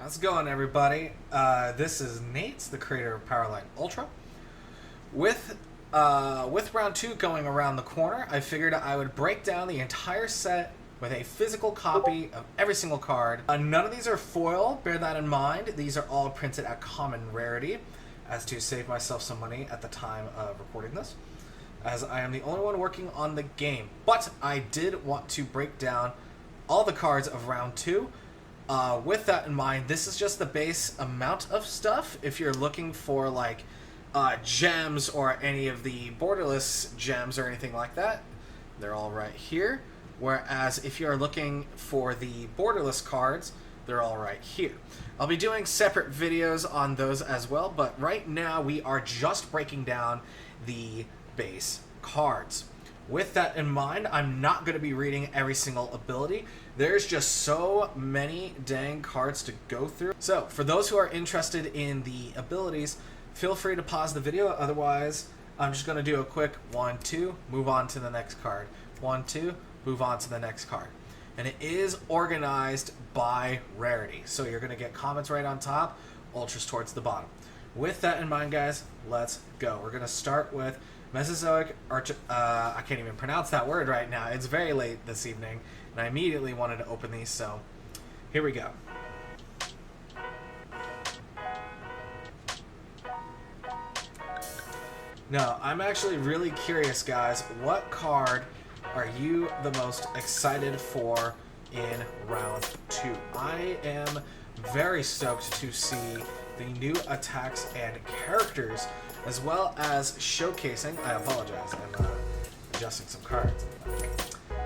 How's it going, everybody? This is Nate, the creator of Powerline Ultra. With round 2 going around the corner, I figured I would break down the entire set with a physical copy of every single card. None of these are foil, bear that in mind. These are all printed at common rarity, as to save myself some money at the time of recording this, as I am the only one working on the game. But I did want to break down all the cards of round 2. With that in mind, this is just the base amount of stuff. If you're looking for like gems or any of the borderless gems or anything like that, they're all right here. Whereas if you're looking for the borderless cards, they're all right here. I'll be doing separate videos on those as well, but right now we are just breaking down the base cards. With that in mind, I'm not going to be reading every single ability. There's just so many dang cards to go through. So, for those who are interested in the abilities, feel free to pause the video. Otherwise, I'm just going to do a quick 1, 2, move on to the next card. 1, 2, move on to the next card. And it is organized by rarity. So you're going to get comments right on top, ultras towards the bottom. With that in mind, guys, let's go. We're going to start with Mesozoic I can't even pronounce that word right now. It's very late this evening, and I immediately wanted to open these, so here we go. Now, I'm actually really curious, guys. What card are you the most excited for in round 2? I am very stoked to see the new attacks and characters, as well as showcasing. I apologize, I'm adjusting some cards.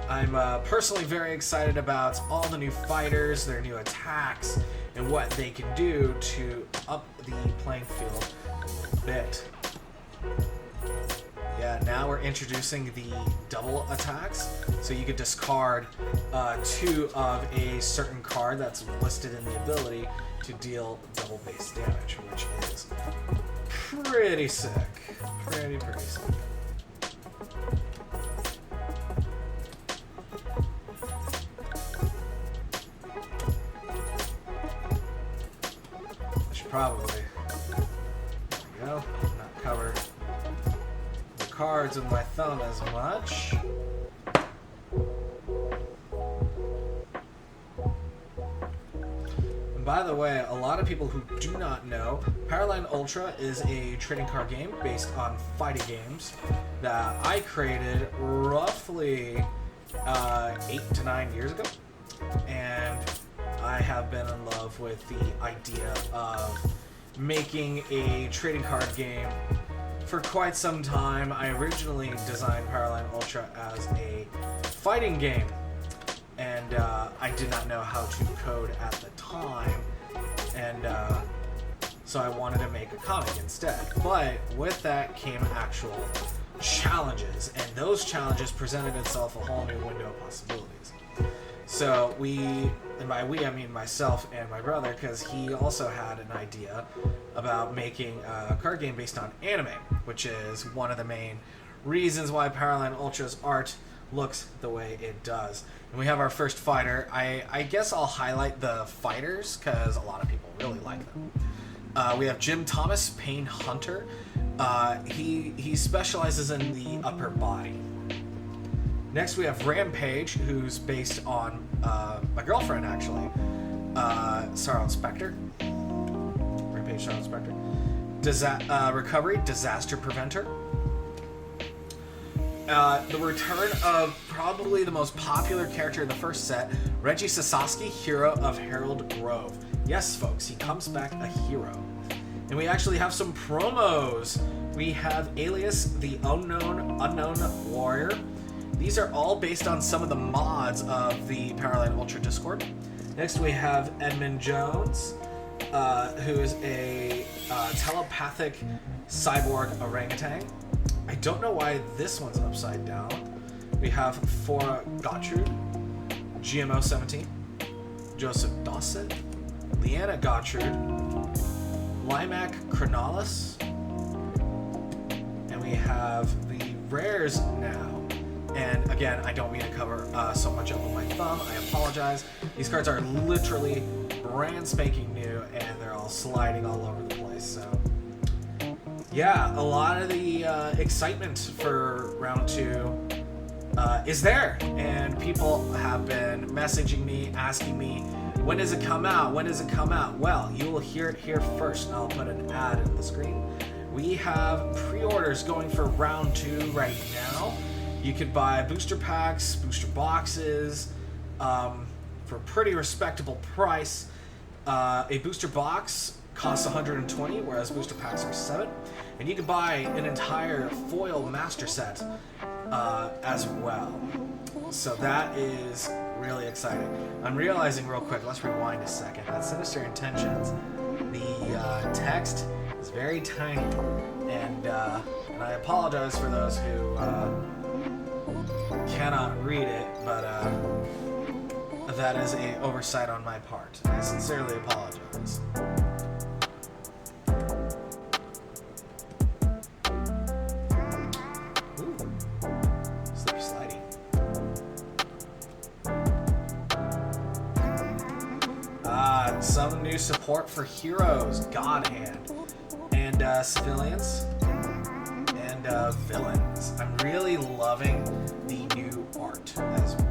I'm personally very excited about all the new fighters, their new attacks, and what they can do to up the playing field a little bit. Yeah, now we're introducing the double attacks, so you could discard 2 of a certain card that's listed in the ability to deal double base damage, which is pretty sick. Pretty sick. I should probably, there we go, not cover the cards with my thumb as much. By the way, a lot of people who do not know, Powerline Ultra is a trading card game based on fighting games that I created roughly 8 to 9 years ago. And I have been in love with the idea of making a trading card game for quite some time. I originally designed Powerline Ultra as a fighting game, and I did not know how to code at the time, and so I wanted to make a comic instead. But with that came actual challenges, and those challenges presented itself a whole new window of possibilities. So we, and by we I mean myself and my brother, because he also had an idea about making a card game based on anime, which is one of the main reasons why Powerline Ultra's art looks the way it does. And we have our first fighter. I guess I'll highlight the fighters because a lot of people really like them. We have Jim Thomas, Pain Hunter. He specializes in the upper body. Next we have Rampage, who's based on my girlfriend actually, Sarah Spectre. Rampage, Sarah Spectre. Recovery, Disaster Preventer. The return of probably the most popular character in the first set, Reggie Sasaki, Hero of Herald Grove. Yes, folks, he comes back a hero. And we actually have some promos. We have Alias, the Unknown Warrior. These are all based on some of the mods of the Powerline Ultra Discord. Next we have Edmund Jones, who is a telepathic cyborg orangutan. I don't know why this one's upside down. We have Fora Gottrude, GMO 17, Joseph Dawson, Leanna Gottrude, Limac Chronalis, and we have the rares now. And again, I don't mean to cover so much up with my thumb. I apologize. These cards are literally brand spanking new, and they're all sliding all over the place. So, yeah, a lot of the excitement for round 2 is there, and people have been messaging me, asking me, when does it come out? When does it come out? Well, you will hear it here first, and I'll put an ad in the screen. We have pre-orders going for round 2 right now. You could buy booster packs, booster boxes, for a pretty respectable price. A booster box costs $120, whereas booster packs are $7. And you can buy an entire foil master set as well. So that is really exciting. I'm realizing real quick, let's rewind a second. At Sinister Intentions, the text is very tiny, and I apologize for those who cannot read it, but that is an oversight on my part. I sincerely apologize. Ooh, slippy slidey. Some new support for heroes, God Hand, and civilians, and villains. I'm really loving the new art as well.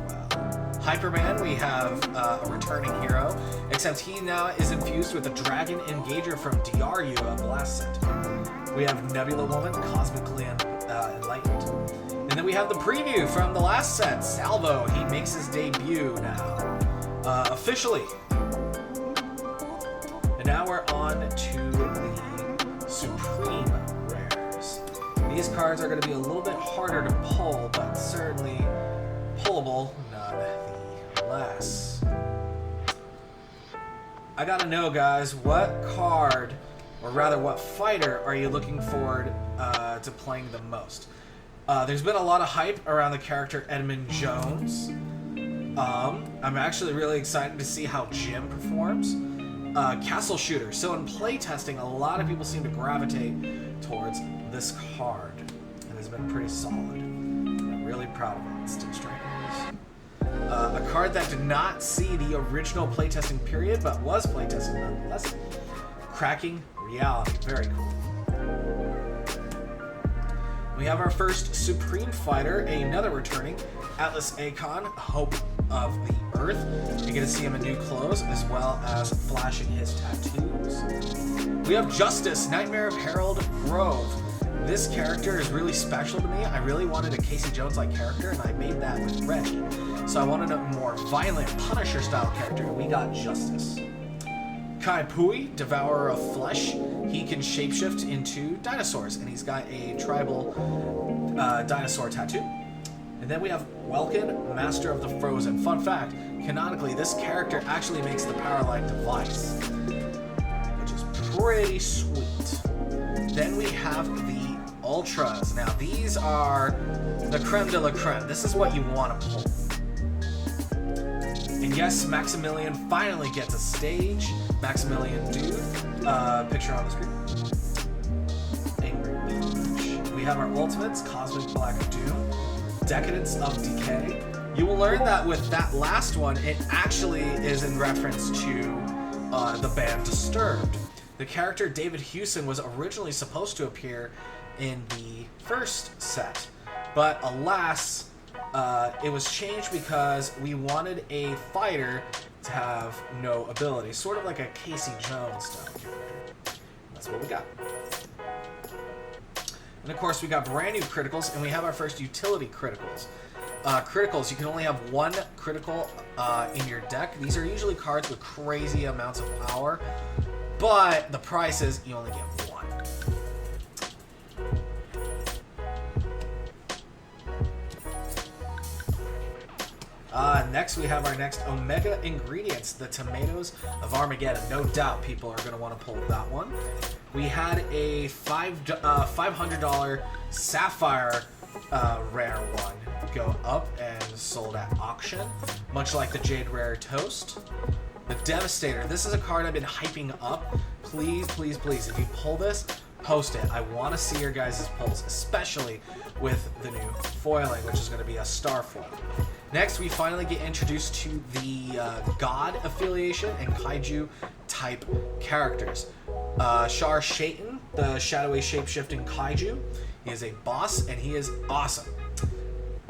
Hyperman, we have a returning hero, except he now is infused with a Dragon Engager from DRU of the last set. We have Nebula Woman, Cosmically Enlightened. And then we have the preview from the last set, Salvo. He makes his debut now, officially. And now we're on to the Supreme Rares. These cards are going to be a little bit harder to pull, but certainly pullable nonetheless. I gotta know, guys, what card, or rather what fighter, are you looking forward to playing the most? There's been a lot of hype around the character Edmund Jones. I'm actually really excited to see how Jim performs. Castle Shooter. So in playtesting, a lot of people seem to gravitate towards this card. It has been pretty solid. I'm really proud of it. Instant Strikers. A card that did not see the original playtesting period, but was playtesting nonetheless. Cracking Reality. Very cool. We have our first Supreme Fighter, another returning, Atlas Akon, Hope of the Earth. You're going to see him in new clothes, as well as flashing his tattoos. We have Justice, Nightmare of Harold Grove. This character is really special to me. I really wanted a Casey Jones-like character, and I made that with Reggie. So I wanted a more violent Punisher-style character, and we got Justice. Kai Pui, Devourer of Flesh. He can shapeshift into dinosaurs, and he's got a tribal dinosaur tattoo. And then we have Welkin, Master of the Frozen. Fun fact, canonically, this character actually makes the Powerline device, which is pretty sweet. Then we have the Ultras. Now, these are the creme de la creme. This is what you want to pull. And yes, Maximilian finally gets a stage. Maximilian Dude. Picture on the screen. Angry Punch. We have our ultimates, Cosmic Black Doom, Decadence of Decay. You will learn that with that last one, it actually is in reference to the band Disturbed. The character David Hewson was originally supposed to appear in the first set, but alas, it was changed because we wanted a fighter to have no ability, sort of like a Casey Jones style character. That's what we got. And of course, we got brand new criticals, and we have our first utility criticals. Criticals, you can only have one critical in your deck. These are usually cards with crazy amounts of power, but the price is you only get one. Next, we have our next Omega Ingredients, the Tomatoes of Armageddon. No doubt people are going to want to pull that one. We had a $500 Sapphire rare one go up and sold at auction, much like the Jade Rare Toast. The Devastator. This is a card I've been hyping up. Please, please, please, if you pull this, post it. I want to see your guys' pulls, especially with the new foiling, which is going to be a star foil. Next, we finally get introduced to the God affiliation and Kaiju type characters. Shar Shaitan, the shadowy shape-shifting Kaiju. He is a boss, and he is awesome.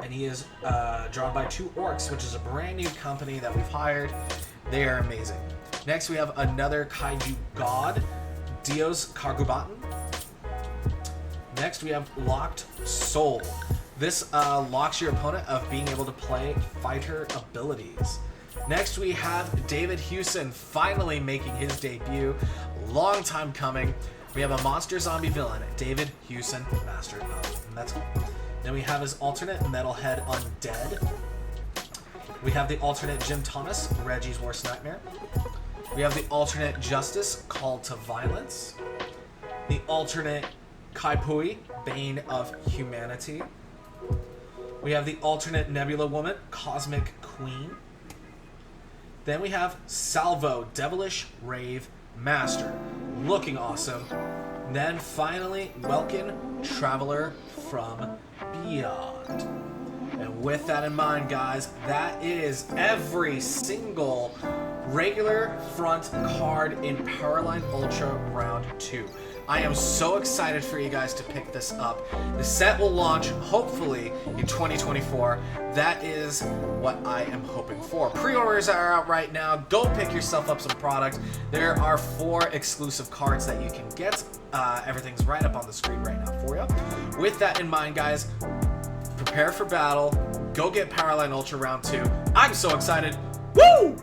And he is drawn by 2 orcs, which is a brand new company that we've hired. They are amazing. Next, we have another Kaiju God, Dios Kargubatan. Next, we have Locked Soul. This locks your opponent of being able to play fighter abilities. Next, we have David Hewson finally making his debut. Long time coming. We have a monster zombie villain, David Hewson, Master of Metal. Then we have his alternate Metalhead Undead. We have the alternate Jim Thomas, Reggie's Worst Nightmare. We have the alternate Justice, Call to Violence. The alternate Kai Pui, Bane of Humanity. We have the alternate Nebula Woman, Cosmic Queen. Then we have Salvo, Devilish Rave Master, looking awesome. And then finally, Welkin, Traveler from Beyond. And with that in mind, guys, that is every single regular front card in Powerline Ultra Round 2. I am so excited for you guys to pick this up. The set will launch, hopefully, in 2024. That is what I am hoping for. Pre-orders are out right now. Go pick yourself up some product. There are 4 exclusive cards that you can get. Everything's right up on the screen right now for you. With that in mind, guys, prepare for battle. Go get Powerline Ultra Round 2. I'm so excited. Woo!